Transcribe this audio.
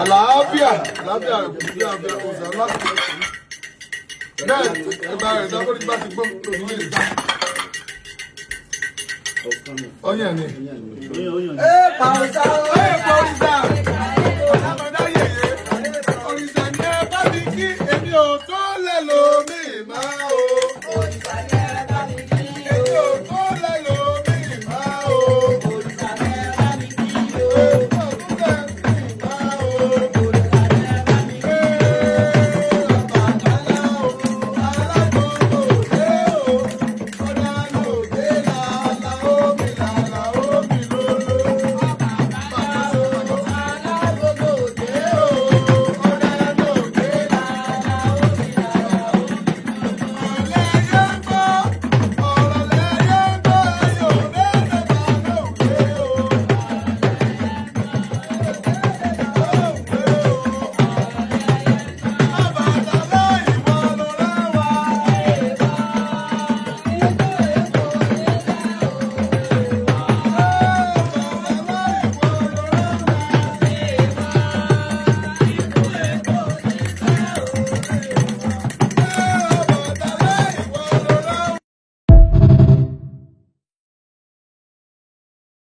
àlàáfíà àlàáfíà òsàn láti bẹ́ẹ̀ ìgbà rẹ̀ dábòrí bá ti gbọ́ òní lè dá. Ọyàn ni. Pausa.